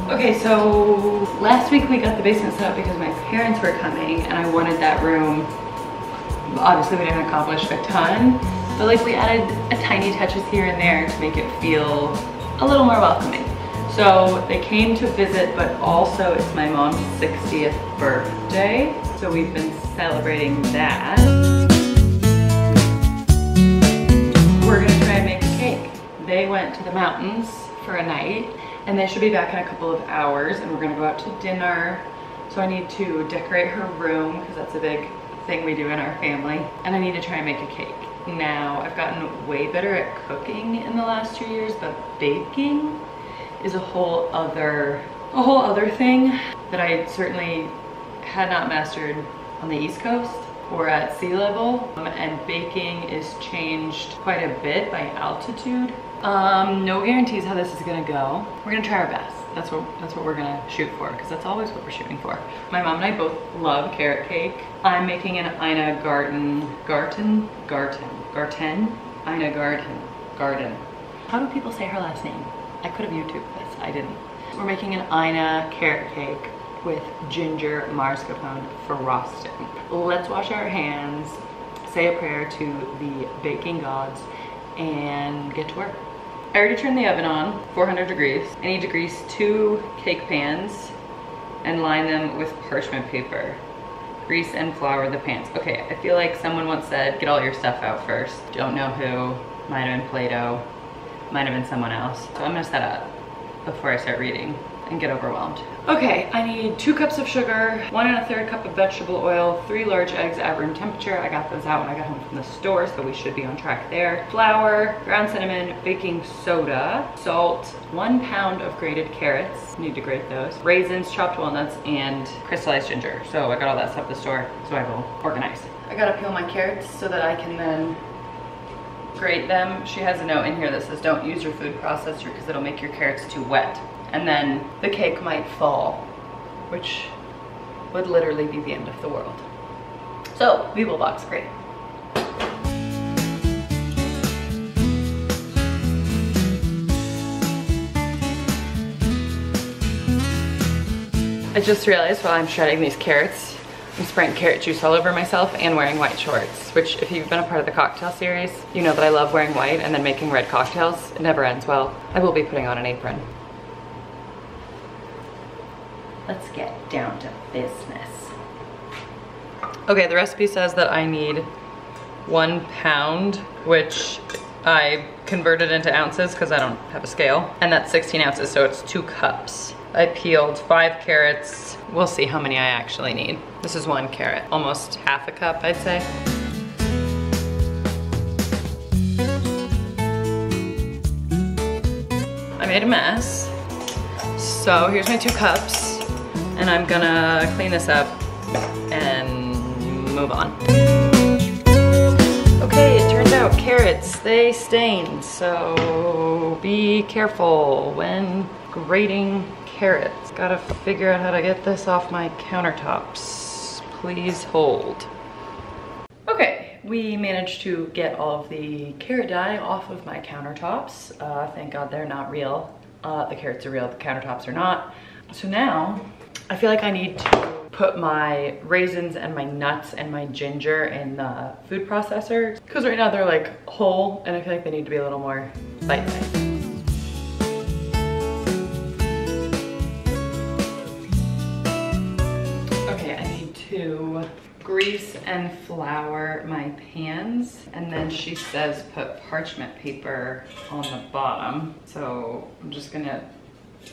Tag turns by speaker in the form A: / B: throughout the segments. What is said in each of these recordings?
A: Okay, so last week we got the basement set up because my parents were coming and I wanted that room. Obviously we didn't accomplish a ton, but like we added a tiny touches here and there to make it feel a little more welcoming. So they came to visit, but also it's my mom's 60th birthday. So we've been celebrating that. We're gonna try and make a cake. They went to the mountains for a night and they should be back in a couple of hours and we're gonna go out to dinner. So I need to decorate her room because that's a big thing we do in our family. And I need to try and make a cake. Now, I've gotten way better at cooking in the last 2 years, but baking is a whole other thing that I certainly had not mastered on the East Coast or at sea level. And baking is changed quite a bit by altitude. No guarantees how this is gonna go. We're gonna try our best. That's what we're gonna shoot for, because that's always what we're shooting for. My mom and I both love carrot cake. I'm making an Ina Garten. How do people say her last name? I could have YouTubed this, I didn't. We're making an Ina carrot cake with ginger mascarpone frosting. Let's wash our hands, say a prayer to the baking gods, and get to work. I already turned the oven on, 400 degrees. I need to grease 2 cake pans and line them with parchment paper. Grease and flour the pans. Okay, I feel like someone once said, get all your stuff out first. Don't know who, might have been Play-Doh, might have been someone else. So I'm gonna set up before I start reading and get overwhelmed. Okay, I need 2 cups of sugar, 1 1/3 cup of vegetable oil, 3 large eggs at room temperature. I got those out when I got home from the store, so we should be on track there. Flour, ground cinnamon, baking soda, salt, 1 pound of grated carrots, need to grate those, raisins, chopped walnuts, and crystallized ginger. So I got all that stuff at the store, so I will organize. I gotta peel my carrots so that I can then grate them. She has a note in here that says don't use your food processor because it'll make your carrots too wet. And then the cake might fall, which would literally be the end of the world. So we will box grate. I just realized while I'm shredding these carrots, I'm spraying carrot juice all over myself and wearing white shorts, which if you've been a part of the cocktail series, you know that I love wearing white and then making red cocktails. It never ends well. I will be putting on an apron. Let's get down to business. Okay, the recipe says that I need 1 pound, which I converted into ounces because I don't have a scale. And that's 16 ounces, so it's 2 cups. I peeled 5 carrots. We'll see how many I actually need. This is 1 carrot, almost half a cup, I'd say. I made a mess. So here's my 2 cups. And I'm gonna clean this up and move on. Okay, it turns out carrots, they stain, so be careful when grating carrots. Gotta figure out how to get this off my countertops. Please hold. Okay, we managed to get all of the carrot dye off of my countertops. Thank God they're not real. The carrots are real, the countertops are not. So now, I feel like I need to put my raisins and my nuts and my ginger in the food processor because right now they're like whole and I feel like they need to be a little more bite-sized. Okay, I need to grease and flour my pans, and then she says put parchment paper on the bottom. So I'm just gonna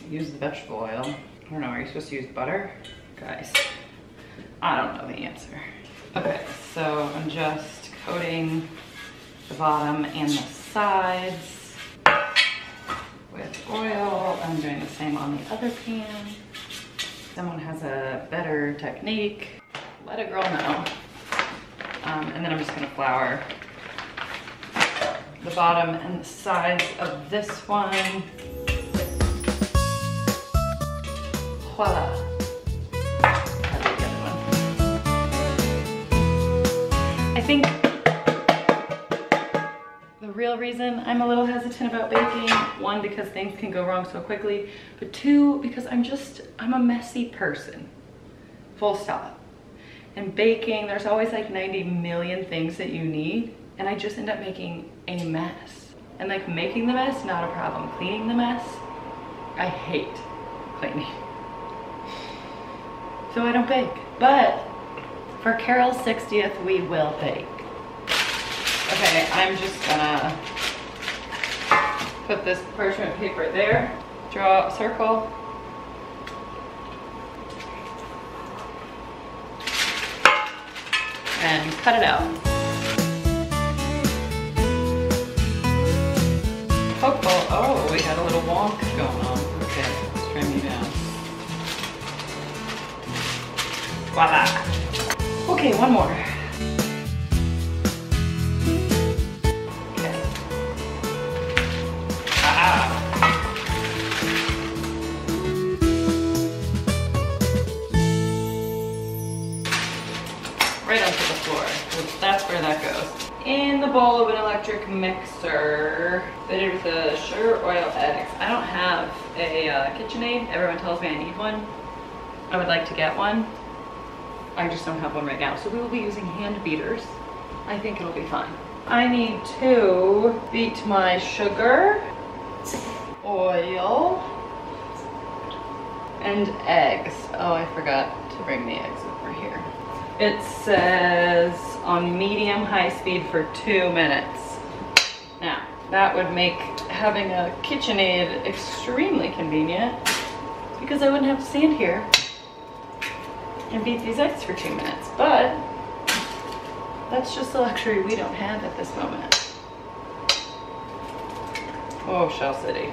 A: use the vegetable oil. I don't know, are you supposed to use butter? Guys, I don't know the answer. Okay, so I'm just coating the bottom and the sides with oil. I'm doing the same on the other pan. Someone has a better technique, let a girl know. And then I'm just gonna flour the bottom and the sides of this one. Voila. That's the other one. I think the real real reason I'm a little hesitant about baking. One, because things can go wrong so quickly, but two, because I'm a messy person, full stop. And baking, there's always like 90 million things that you need, and I just end up making a mess. And like making the mess, not a problem. Cleaning the mess, I hate cleaning. So I don't bake. But for Carol's 60th, we will bake. Okay, I'm just gonna put this parchment paper there, draw a circle, and cut it out. Poke hole. Oh, we had a little wonk going on. Okay, let's trim you down. Voila. Okay, one more. Okay. Ah. Right onto the floor. That's where that goes. In the bowl of an electric mixer, fitted with a sugar, oil, eggs. I don't have a KitchenAid. Everyone tells me I need one. I would like to get one. I just don't have one right now. So we will be using hand beaters. I think it'll be fine. I need to beat my sugar, oil, and eggs. Oh, I forgot to bring the eggs over here. It says on medium-high speed for 2 minutes. Now, that would make having a KitchenAid extremely convenient because I wouldn't have to stand here and beat these eggs for 2 minutes, but that's just a luxury we don't have at this moment. Oh, Shell City,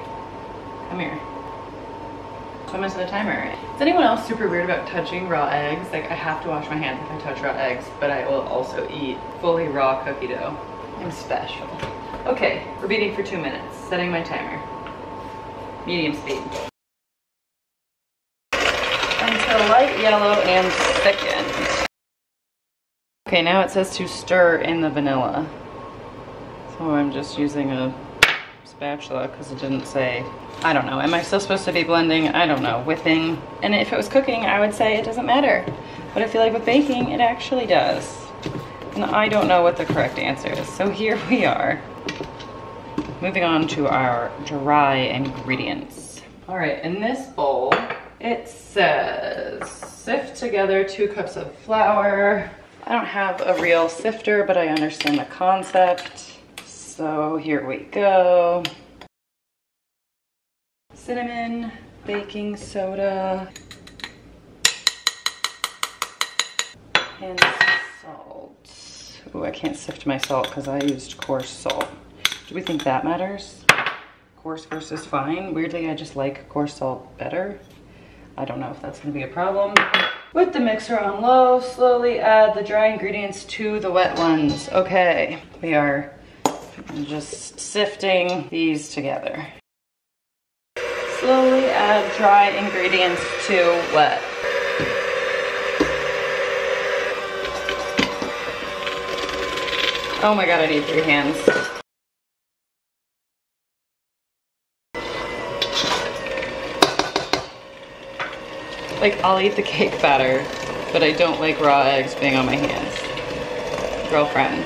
A: come here. I'm into the timer. Is anyone else super weird about touching raw eggs? Like, I have to wash my hands if I touch raw eggs, but I will also eat fully raw cookie dough. I'm special. Okay, we're beating for 2 minutes. Setting my timer. Medium speed. Until light yellow and thickened. Okay, now it says to stir in the vanilla. So I'm just using a spatula because it didn't say. I don't know, am I still supposed to be blending? I don't know, whipping. And if it was cooking, I would say it doesn't matter. But I feel like with baking, it actually does. And I don't know what the correct answer is. So here we are. Moving on to our dry ingredients. All right, in this bowl, it says sift together 2 cups of flour. I don't have a real sifter, but I understand the concept. So here we go. Cinnamon, baking soda, and salt. Ooh, I can't sift my salt because I used coarse salt. Do we think that matters? Coarse versus fine? Weirdly, I just like coarse salt better. I don't know if that's gonna be a problem. With the mixer on low, slowly add the dry ingredients to the wet ones. Okay, we are just sifting these together. Slowly add dry ingredients to wet. Oh my god, I need 3 hands. Like, I'll eat the cake batter, but I don't like raw eggs being on my hands. Girlfriend.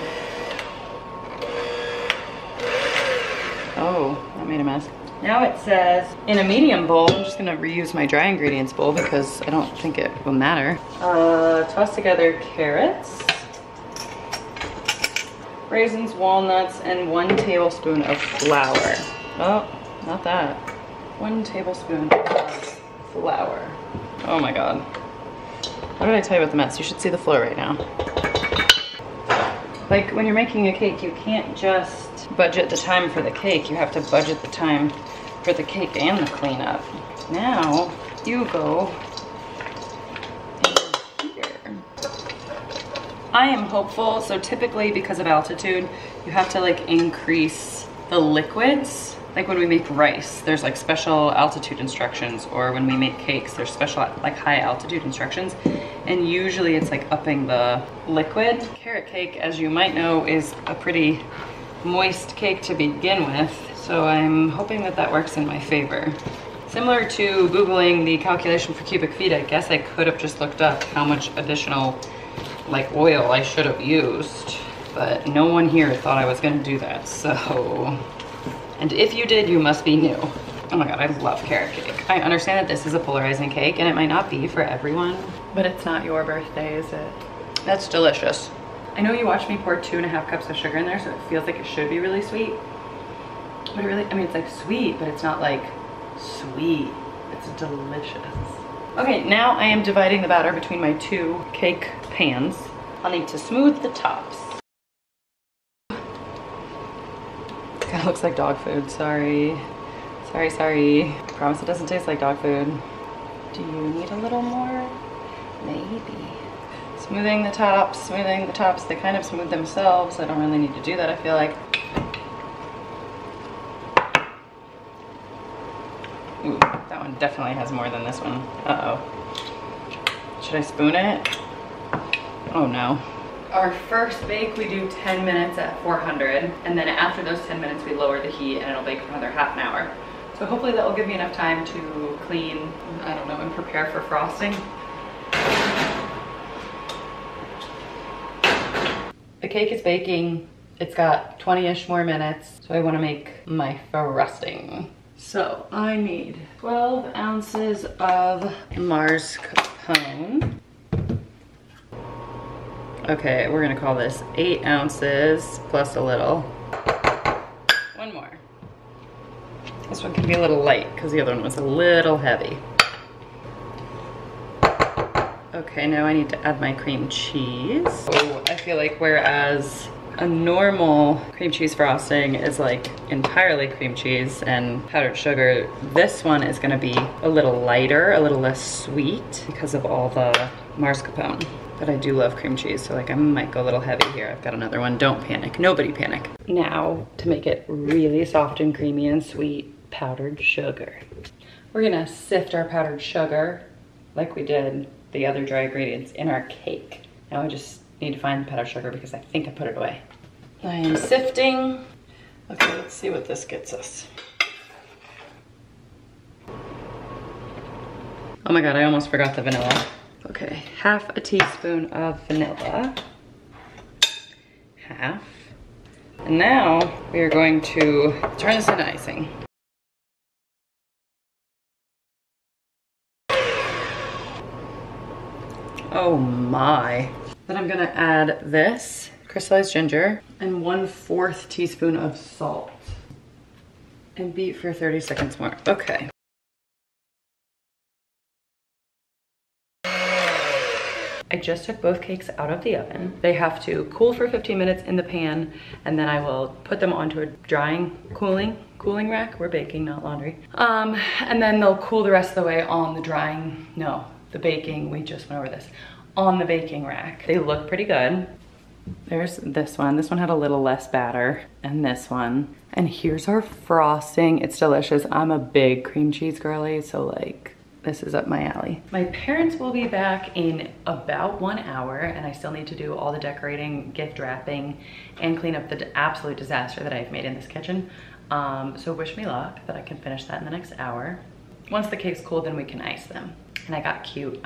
A: Oh, that made a mess. Now it says, in a medium bowl, I'm just gonna reuse my dry ingredients bowl because I don't think it will matter. Toss together carrots, raisins, walnuts, and 1 tablespoon of flour. Oh, not that. 1 tablespoon of flour. Oh my god. What did I tell you about the mess? You should see the floor right now. Like, when you're making a cake, you can't just budget the time for the cake. You have to budget the time for the cake and the cleanup. Now, you go in here. I am hopeful. So typically, because of altitude, you have to like increase the liquids. Like when we make rice, there's like special altitude instructions, or when we make cakes, there's special like high altitude instructions. And usually it's like upping the liquid. Carrot cake, as you might know, is a pretty moist cake to begin with, so I'm hoping that that works in my favor. Similar to Googling the calculation for cubic feet, I guess I could have just looked up how much additional like oil I should have used, but no one here thought I was gonna do that, so. And if you did, you must be new. Oh my God, I love carrot cake. I understand that this is a polarizing cake and it might not be for everyone, but it's not your birthday, is it? That's delicious. I know you watched me pour 2.5 cups of sugar in there, so it feels like it should be really sweet. But it really, I mean, it's like sweet, but it's not like sweet. It's delicious. Okay, now I am dividing the batter between my 2 cake pans. I'll need to smooth the tops. Kind of looks like dog food, sorry. Sorry. Promise it doesn't taste like dog food. Do you need a little more? Maybe. Smoothing the tops, they kind of smooth themselves. I don't really need to do that, I feel like. Ooh, that one definitely has more than this one. Uh-oh. Should I spoon it? Oh no. Our first bake, we do 10 minutes at 400, and then after those 10 minutes, we lower the heat and it'll bake for another half an hour. So hopefully that will give me enough time to clean, I don't know, and prepare for frosting. The cake is baking. It's got 20-ish more minutes, so I want to make my frosting. So I need 12 ounces of mascarpone. Okay, we're gonna call this 8 ounces plus a little. One more. This one can be a little light because the other one was a little heavy. Okay, now I need to add my cream cheese. Oh, I feel like whereas a normal cream cheese frosting is like entirely cream cheese and powdered sugar, this one is gonna be a little lighter, a little less sweet because of all the mascarpone. But I do love cream cheese, so like I might go a little heavy here. I've got another one, don't panic, nobody panic. Now, to make it really soft and creamy and sweet, powdered sugar. We're gonna sift our powdered sugar like we did the other dry ingredients in our cake. Now I just need to find the powdered sugar because I think I put it away. I am sifting. Okay, let's see what this gets us. Oh my God, I almost forgot the vanilla. Okay, half a teaspoon of vanilla. Half. And now we are going to turn this into icing. Oh my. Then I'm gonna add this crystallized ginger and 1/4 teaspoon of salt and beat for 30 seconds more. Okay. I just took both cakes out of the oven. They have to cool for 15 minutes in the pan, and then I will put them onto a cooling rack. We're baking, not laundry. And then they'll cool the rest of the way on the baking, we just went over this, on the baking rack. They look pretty good. There's this one. This one had a little less batter, and this one. And here's our frosting. It's delicious. I'm a big cream cheese girly, so like, this is up my alley. My parents will be back in about 1 hour, and I still need to do all the decorating, gift wrapping, and clean up the absolute disaster that I've made in this kitchen. So wish me luck that I can finish that in the next hour. Once the cake's cool, then we can ice them. And I got cute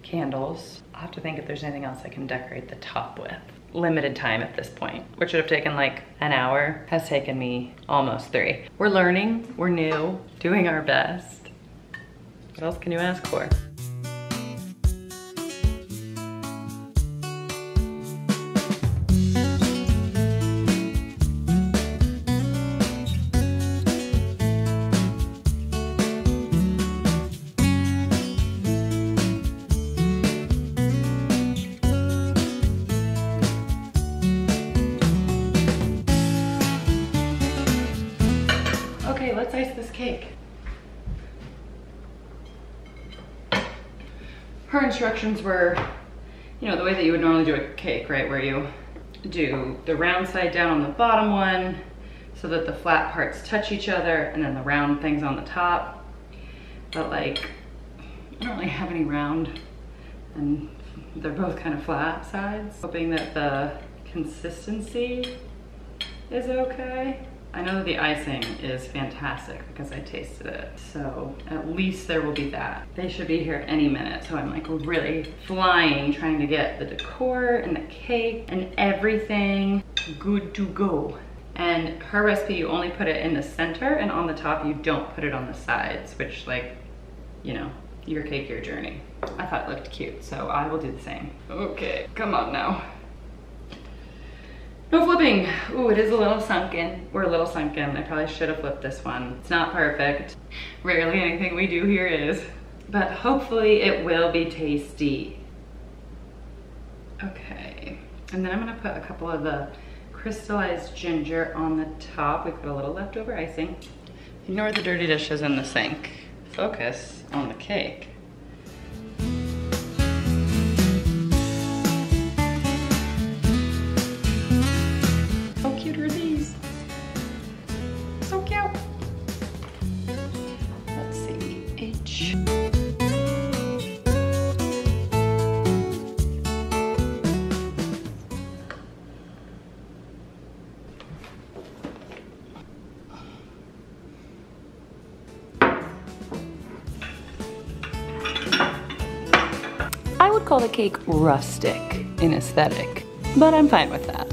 A: candles. I'll have to think if there's anything else I can decorate the top with. Limited time at this point, which should have taken like an hour, has taken me almost 3. We're learning, we're new, doing our best. What else can you ask for? Okay, let's ice this cake. Her instructions were, you know, the way that you would normally do a cake, right? Where you do the round side down on the bottom one so that the flat parts touch each other, and then the round things on the top. But like, I don't really have any round, and they're both kind of flat sides. Hoping that the consistency is okay. I know that the icing is fantastic because I tasted it. So at least there will be that. They should be here any minute. So I'm like really flying, trying to get the decor and the cake and everything good to go. And her recipe, you only put it in the center and on the top, you don't put it on the sides, which, like, you know, your cake, your journey. I thought it looked cute, so I will do the same. Okay, come on now. No flipping. Ooh, it is a little sunken. We're a little sunken. I probably should have flipped this one. It's not perfect. Rarely anything we do here is, but hopefully it will be tasty. Okay, and then I'm gonna put a couple of the crystallized ginger on the top. We've got a little leftover icing. Ignore the dirty dishes in the sink. Focus on the cake. How cute are these? So cute. Let's see, H. I would call the cake rustic in aesthetic, but I'm fine with that.